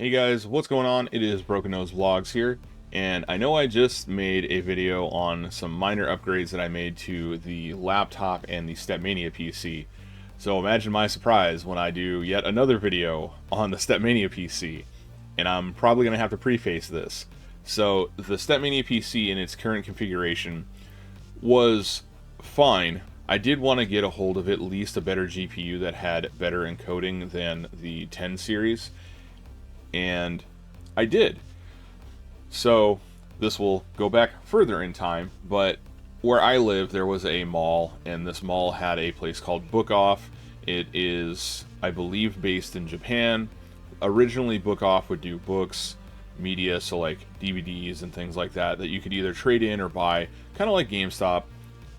Hey guys, what's going on? It is Broken Nose Vlogs here, and I know I just made a video on some minor upgrades that I made to the laptop and the Stepmania PC. So imagine my surprise when I do yet another video on the Stepmania PC, and I'm probably going to have to preface this. So the Stepmania PC in its current configuration was fine. I did want to get a hold of at least a better GPU that had better encoding than the 10 series, and I did. So this will go back further in time, but where I live there was a mall, and this mall had a place called Book Off. It is, I believe, based in Japan. Originally Book Off would do books, media, so like DVDs and things like that you could either trade in or buy, kind of like GameStop.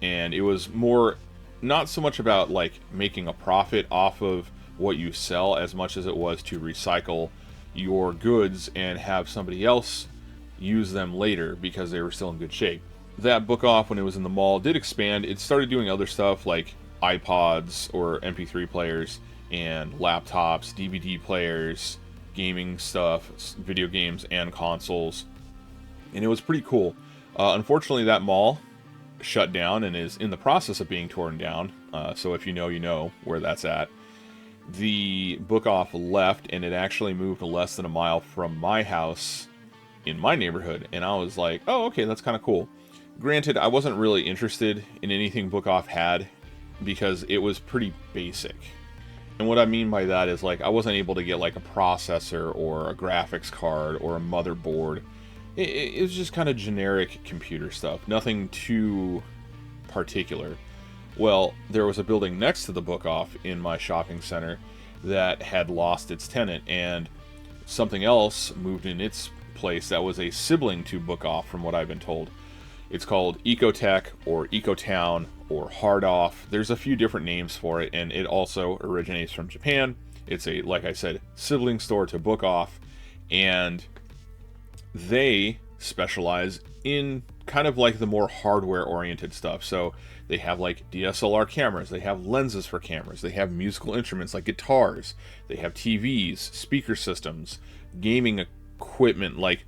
And it was more, not so much about like making a profit off of what you sell as much as it was to recycle your goods and have somebody else use them later because they were still in good shape. That Book Off, when it was in the mall, did expand. It started doing other stuff like iPods or MP3 players and laptops, DVD players, gaming stuff, video games and consoles, and it was pretty cool. Unfortunately, that mall shut down and is in the process of being torn down, so if you know, you know where that's at. The Book Off left, and it actually moved less than a mile from my house in my neighborhood, and I was like, oh, okay, that's kind of cool. Granted, I wasn't really interested in anything Book Off had because it was pretty basic. And what I mean by that is, like, I wasn't able to get like a processor or a graphics card or a motherboard. It was just kind of generic computer stuff, nothing too particular. Well, there was a building next to the Book Off in my shopping center that had lost its tenant, and something else moved in its place that was a sibling to Book Off, from what I've been told. It's called Ecotech or Ecotown or Hard Off. There's a few different names for it, and it also originates from Japan. It's a, like I said, sibling store to Book Off, and they specialize in kind of like the more hardware oriented stuff. So they have like DSLR cameras, they have lenses for cameras, they have musical instruments like guitars, they have TVs, speaker systems, gaming equipment, like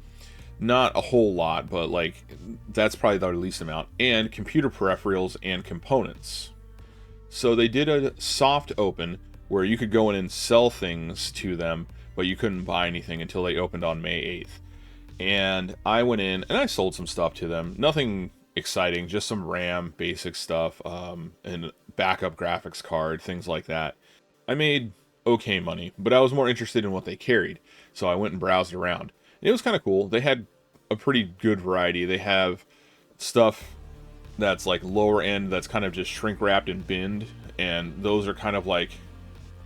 not a whole lot, but like that's probably the least amount, and computer peripherals and components. So they did a soft open where you could go in and sell things to them, but you couldn't buy anything until they opened on May 8th. And I went in and I sold some stuff to them. Nothing exciting, just some RAM, basic stuff, and backup graphics card, things like that. I made okay money, but I was more interested in what they carried, so I went and browsed around. It was kind of cool. They had a pretty good variety. They have stuff that's like lower end, that's kind of just shrink wrapped and binned, and those are kind of like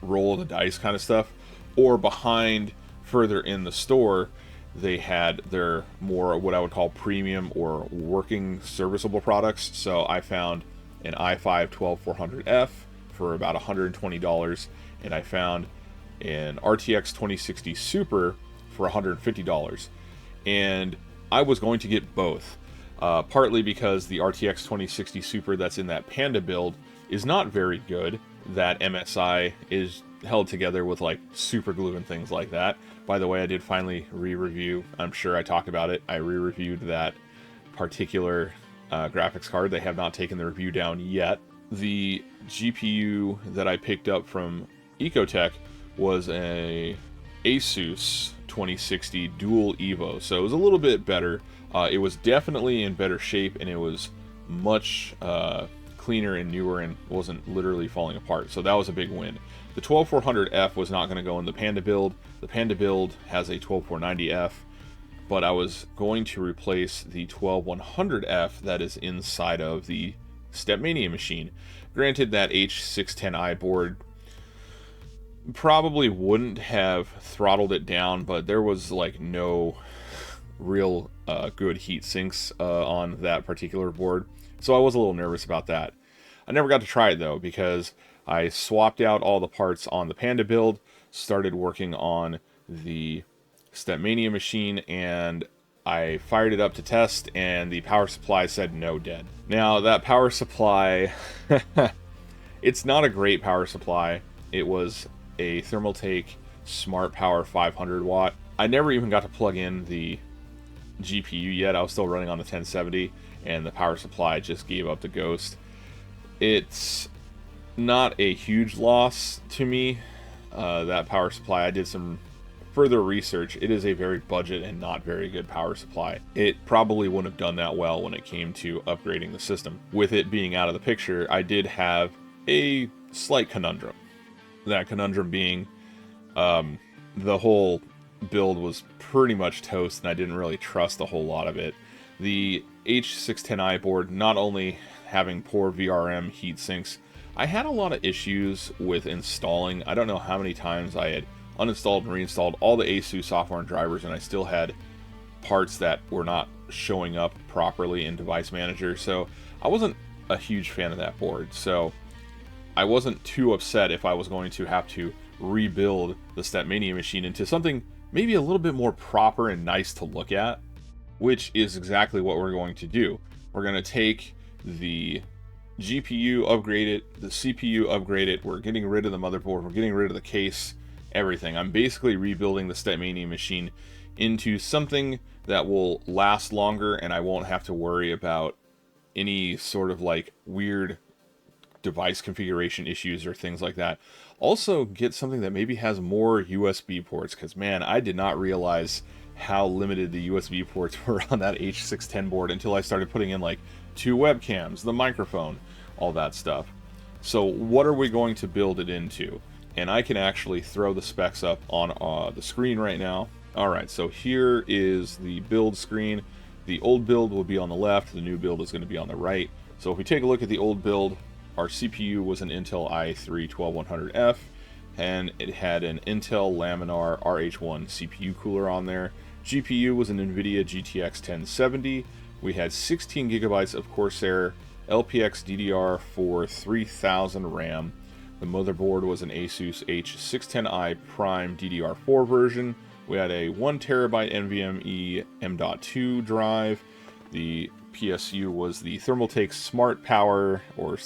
roll of the dice kind of stuff. Or behind, further in the store, they had their more what I would call premium or working serviceable products. So I found an i5 12400F for about $120, and I found an RTX 2060 Super for $150. And I was going to get both, partly because the RTX 2060 Super that's in that Panda build is not very good. That MSI is held together with like super glue and things like that. By the way, I did finally re-review, I'm sure I talked about it, I re-reviewed that particular graphics card. They have not taken the review down yet. The GPU that I picked up from Ecotech was a Asus 2060 Dual Evo, so it was a little bit better. It was definitely in better shape, and it was much cleaner and newer and wasn't literally falling apart, so that was a big win. The 12400F was not going to go in the Panda build. The Panda build has a 12490F, but I was going to replace the 12100F that is inside of the Stepmania machine. Granted, that H610i board probably wouldn't have throttled it down, but there was like no real good heat sinks on that particular board, so I was a little nervous about that. I never got to try it though, because I swapped out all the parts on the Panda build, started working on the Stepmania machine, and I fired it up to test, and the power supply said no, dead. Now that power supply, it's not a great power supply. It was a Thermaltake Smart Power 500 watt, I never even got to plug in the GPU yet. I was still running on the 1070, and the power supply just gave up the ghost. It's not a huge loss to me, that power supply. I did some further research. It is a very budget and not very good power supply. It probably wouldn't have done that well when it came to upgrading the system. With it being out of the picture, I did have a slight conundrum. That conundrum being the whole build was pretty much toast, and I didn't really trust a whole lot of it. The H610i board, not only having poor VRM heat sinks, I had a lot of issues with installing. I don't know how many times I had uninstalled and reinstalled all the ASUS software and drivers, and I still had parts that were not showing up properly in Device Manager. So I wasn't a huge fan of that board. So I wasn't too upset if I was going to have to rebuild the Stepmania machine into something maybe a little bit more proper and nice to look at, which is exactly what we're going to do. We're going to take the GPU, upgrade it, the CPU, upgrade it, we're getting rid of the motherboard, we're getting rid of the case, everything. I'm basically rebuilding the Stepmania machine into something that will last longer, and I won't have to worry about any sort of like weird device configuration issues or things like that. Also get something that maybe has more USB ports, because man, I did not realize how limited the USB ports were on that H610 board until I started putting in like 2 webcams, the microphone, all that stuff. So what are we going to build it into? And I can actually throw the specs up on the screen right now. Alright, so here is the build screen. The old build will be on the left, the new build is going to be on the right. So if we take a look at the old build, our CPU was an Intel i3-12100F, and it had an Intel Laminar RH1 CPU cooler on there. GPU was an NVIDIA GTX 1070. We had 16 gigabytes of Corsair LPX DDR4 3000 RAM. The motherboard was an Asus H610i Prime DDR4 version. We had a 1 terabyte NVMe M.2 drive. The PSU was the Thermaltake Smart Power, or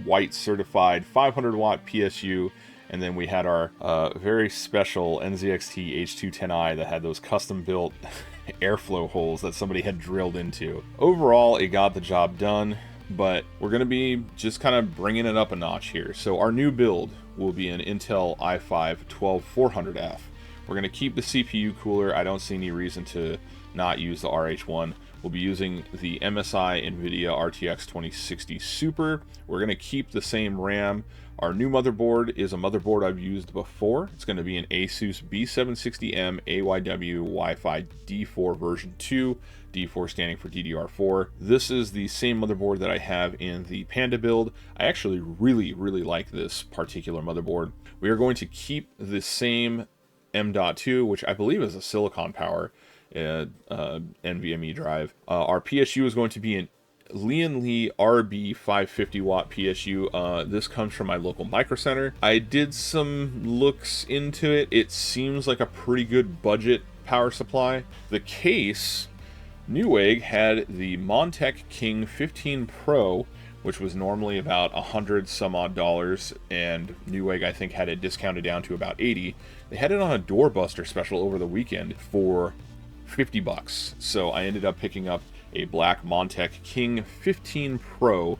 white certified 500 watt PSU, and then we had our very special NZXT H210i that had those custom built airflow holes that somebody had drilled into. Overall, it got the job done, but we're going to be just kind of bringing it up a notch here. So our new build will be an Intel i5-12400F. We're going to keep the CPU cooler. I don't see any reason to not use the RH1. We'll be using the MSI NVIDIA RTX 2060 Super. We're going to keep the same RAM. Our new motherboard is a motherboard I've used before. It's going to be an Asus B760M AYW Wi-Fi D4 version 2, D4 standing for DDR4. This is the same motherboard that I have in the Panda build. I actually really like this particular motherboard. We are going to keep the same M.2, which I believe is a Silicon Power NVMe drive. Our PSU is going to be an Lian Li RB 550 watt PSU. This comes from my local micro center. I did some looks into it. It seems like a pretty good budget power supply. The case, Newegg had the Montage King 15 Pro, which was normally about $100 some odd, and Newegg I think had it discounted down to about $80. They had it on a doorbuster special over the weekend for $50. So I ended up picking up a black Montage King 15 Pro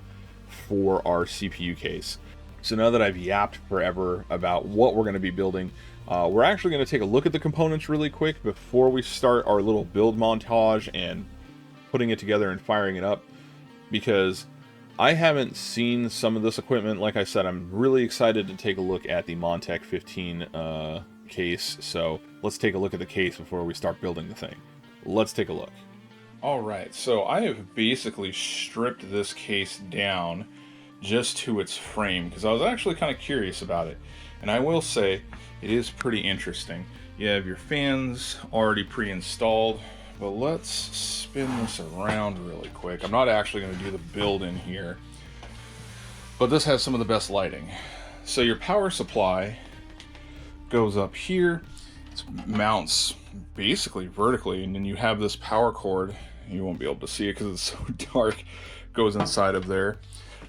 for our CPU case. So now that I've yapped forever about what we're going to be building, we're actually going to take a look at the components really quick before we start our little build montage and putting it together and firing it up, because I haven't seen some of this equipment. Like I said, I'm really excited to take a look at the Montage 15 case, so let's take a look at the case before we start building the thing. Let's take a look. Alright, so I have basically stripped this case down just to its frame, because I was actually kind of curious about it. And I will say, it is pretty interesting. You have your fans already pre-installed, but let's spin this around really quick. I'm not actually going to do the build in here, but this has some of the best lighting. So your power supply goes up here. It mounts basically vertically, and then you have this power cord. You won't be able to see it because it's so dark. Goes inside of there.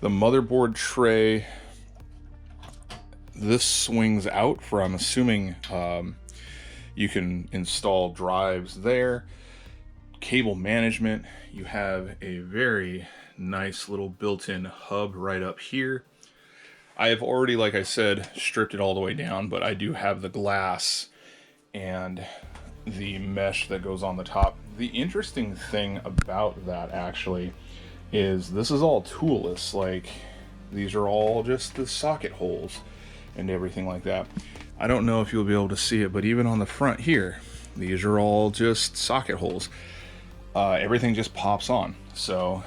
The motherboard tray, this swings out for, I'm assuming, You can install drives there. Cable management, you have a very nice little built-in hub right up here. I have already, like I said, stripped it all the way down, but I do have the glass and the mesh that goes on the top. The interesting thing about that actually is this is all toolless. Like, these are all just the socket holes and everything like that. I don't know if you'll be able to see it, but even on the front here, these are all just socket holes. Everything just pops on. So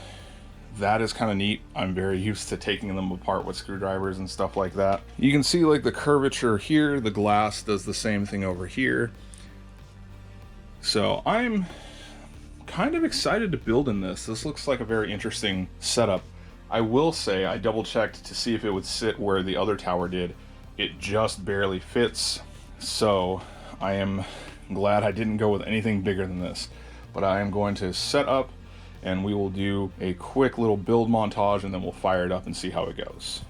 that is kind of neat. I'm very used to taking them apart with screwdrivers and stuff like that. You can see like the curvature here, the glass does the same thing over here. So I'm kind of excited to build in this. This looks like a very interesting setup. I will say I double checked to see if it would sit where the other tower did. It just barely fits. So I am glad I didn't go with anything bigger than this. But I am going to set up and we will do a quick little build montage and then we'll fire it up and see how it goes.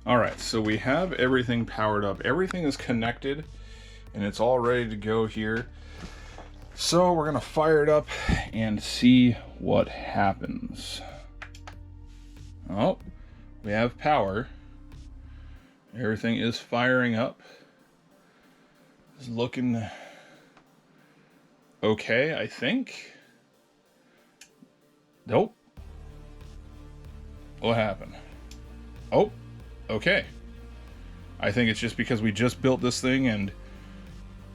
Alright, so we have everything powered up. Everything is connected and it's all ready to go here. So we're gonna fire it up and see what happens. Oh, we have power. Everything is firing up. It's looking okay, I think. Nope. What happened? Oh, okay. I think it's just because we just built this thing and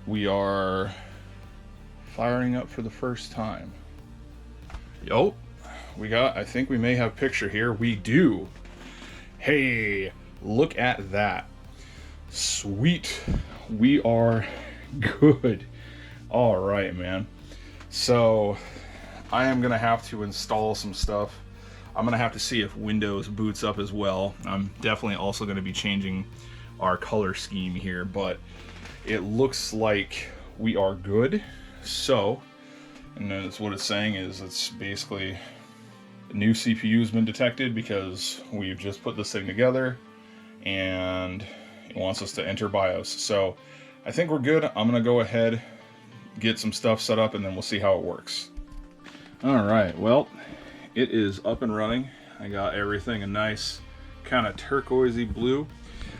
we are firing up for the first time. Yo, I think we may have a picture here. We do. Hey, look at that. Sweet. We are good. All right, man. So I am gonna have to install some stuff. I'm gonna have to see if Windows boots up as well. I'm definitely also gonna be changing our color scheme here, but it looks like we are good. So, and that's what it's saying is it's basically a new CPU has been detected because we've just put this thing together and it wants us to enter BIOS. So I think we're good. I'm gonna go ahead, get some stuff set up, and then we'll see how it works. All right, well, it is up and running. I got everything a nice kind of turquoisey blue.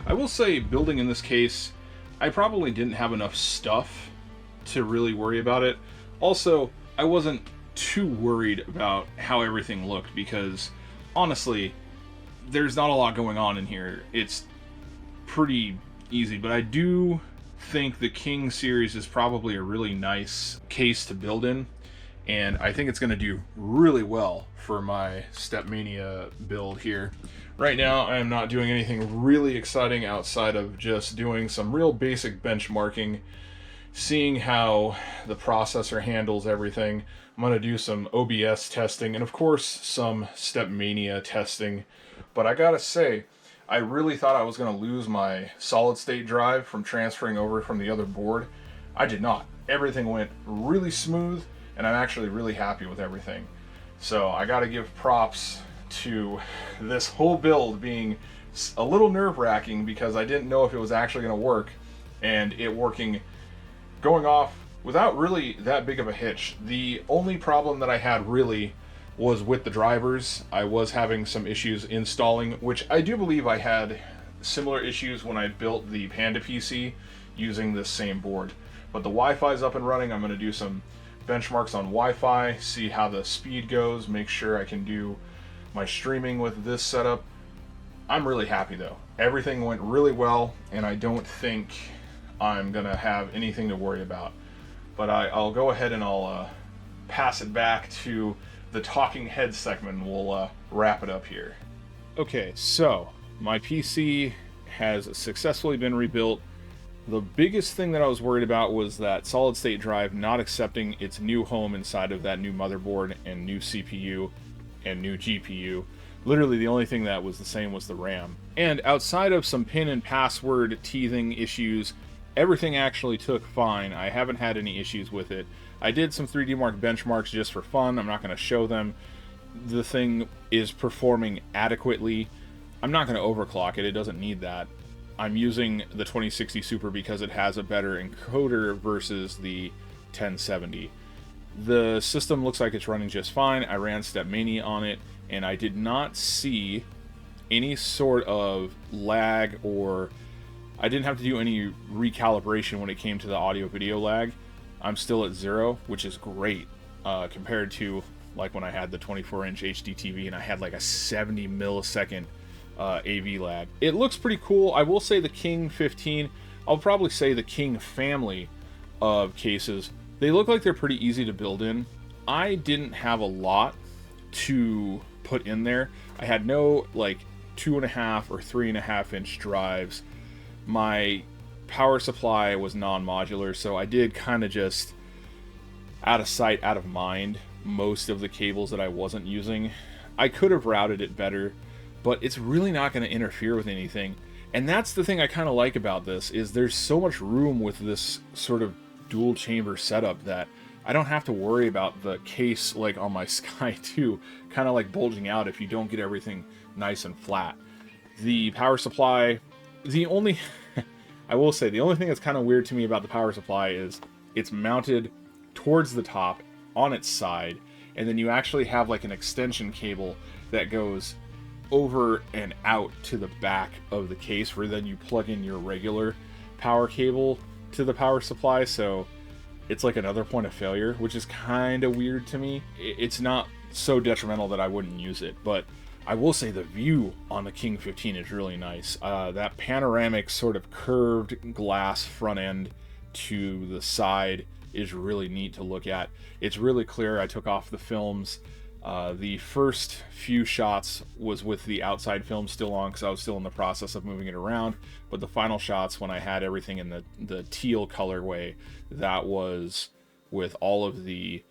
I will say, building in this case, I probably didn't have enough stuff to really worry about it. Also, I wasn't too worried about how everything looked because, honestly, there's not a lot going on in here. It's pretty easy, but I do think the King series is probably a really nice case to build in, and I think it's going to do really well for my Stepmania build here. Right now, I am not doing anything really exciting outside of just doing some real basic benchmarking, seeing how the processor handles everything. I'm going to do some OBS testing, and of course, some Stepmania testing. But I gotta say, I really thought I was going to lose my solid-state drive from transferring over from the other board. I did not. Everything went really smooth, and I'm actually really happy with everything. So I gotta give props to this whole build being a little nerve-wracking because I didn't know if it was actually going to work, and it working, going off without really that big of a hitch. The only problem that I had really was with the drivers. I was having some issues installing, which I do believe I had similar issues when I built the Panda PC using this same board. But the Wi-Fi is up and running. I'm going to do some benchmarks on Wi-Fi, see how the speed goes, make sure I can do my streaming with this setup. I'm really happy though. Everything went really well, and I don't think I'm gonna have anything to worry about. But I'll go ahead and I'll pass it back to the talking head segment, and we'll wrap it up here. Okay, so my PC has successfully been rebuilt. The biggest thing that I was worried about was that solid-state drive not accepting its new home inside of that new motherboard and new CPU and new GPU. Literally the only thing that was the same was the RAM. And outside of some PIN and password teething issues, everything actually took fine. I haven't had any issues with it. I did some 3D Mark benchmarks just for fun. I'm not going to show them. The thing is performing adequately. I'm not going to overclock it. It doesn't need that. I'm using the 2060 Super because it has a better encoder versus the 1070. The system looks like it's running just fine. I ran Stepmania on it, and I did not see any sort of lag, or I didn't have to do any recalibration when it came to the audio-video lag. I'm still at 0, which is great compared to like when I had the 24-inch HD TV and I had like a 70 millisecond AV lag. It looks pretty cool. I will say the King 15, I'll probably say the King family of cases, they look like they're pretty easy to build in. I didn't have a lot to put in there. I had no like 2.5 or 3.5 inch drives. My power supply was non-modular, so I did kind of just out of sight, out of mind most of the cables that I wasn't using. I could have routed it better, but it's really not going to interfere with anything. And that's the thing I kind of like about this, is there's so much room with this sort of dual chamber setup that I don't have to worry about the case like on my Sky 2 kind of like bulging out if you don't get everything nice and flat. The power supply, the only, I will say, the only thing that's kind of weird to me about the power supply is it's mounted towards the top on its side, and then you actually have like an extension cable that goes over and out to the back of the case, where then you plug in your regular power cable to the power supply. So it's like another point of failure, which is kind of weird to me. It's not so detrimental that I wouldn't use it, but I will say the view on the King 15 is really nice. That panoramic sort of curved glass front end to the side is really neat to look at. It's really clear. I took off the films. The first few shots was with the outside film still on because I was still in the process of moving it around, but the final shots, when I had everything in the teal colorway, that was with all of the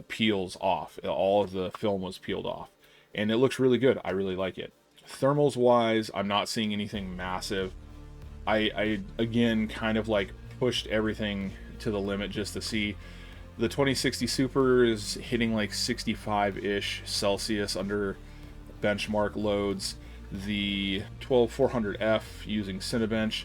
peels off. All of the film was peeled off, and it looks really good. I really like it. Thermals wise, I'm not seeing anything massive. I again kind of like pushed everything to the limit just to see. The 2060 Super is hitting like 65-ish Celsius under benchmark loads. The 12400F using Cinebench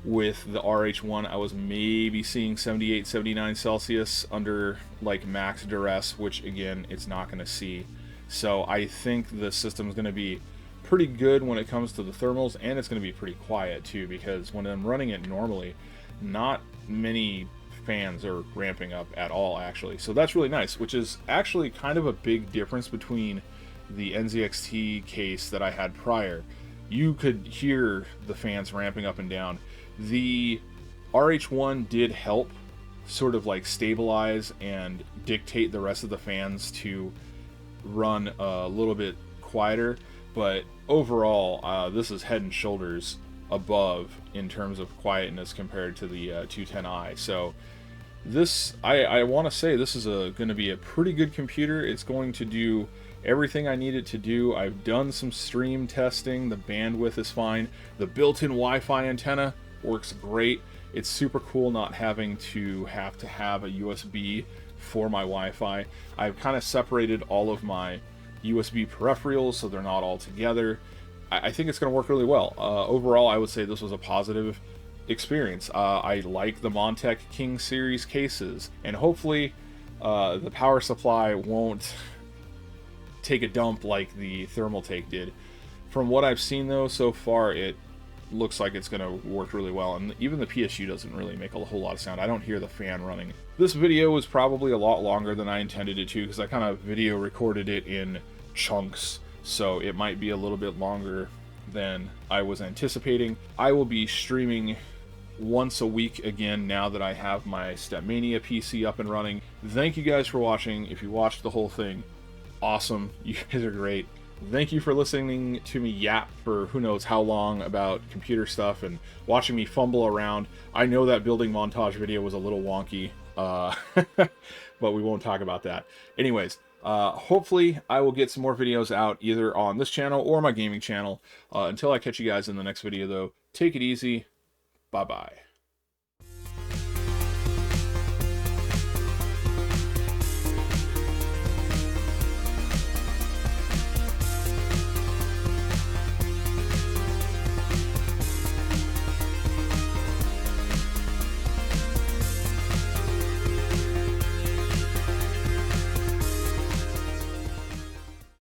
with the RH1, I was maybe seeing 78, 79 Celsius under like max duress, which again, it's not going to see. So I think the system is going to be pretty good when it comes to the thermals, and it's going to be pretty quiet too, because when I'm running it normally, not many fans are ramping up at all actually. So that's really nice, which is actually kind of a big difference between the NZXT case that I had prior. You could hear the fans ramping up and down. The RH1 did help sort of like stabilize and dictate the rest of the fans to run a little bit quieter, but overall this is head and shoulders above in terms of quietness compared to the 210i. So this, I want to say this is going to be a pretty good computer. It's going to do everything I need it to do. I've done some stream testing. The bandwidth is fine. The built-in Wi-Fi antenna works great. It's super cool not having to have a USB for my Wi-Fi. I've kind of separated all of my USB peripherals so they're not all together. I think it's going to work really well. Overall, I would say this was a positive experience. I like the Montage King series cases, and hopefully the power supply won't take a dump like the Thermaltake did. From what I've seen though so far, it looks like it's going to work really well, and even the PSU doesn't really make a whole lot of sound. I don't hear the fan running. This video was probably a lot longer than I intended it to, because I kind of video recorded it in chunks, so it might be a little bit longer than I was anticipating. I will be streaming once a week again now that I have my Stepmania PC up and running. Thank you guys for watching. If you watched the whole thing, awesome. You guys are great. Thank you for listening to me yap for who knows how long about computer stuff and watching me fumble around. I know that building montage video was a little wonky, but we won't talk about that. Anyways, hopefully I will get some more videos out either on this channel or my gaming channel. Until I catch you guys in the next video though, take it easy. Bye-bye.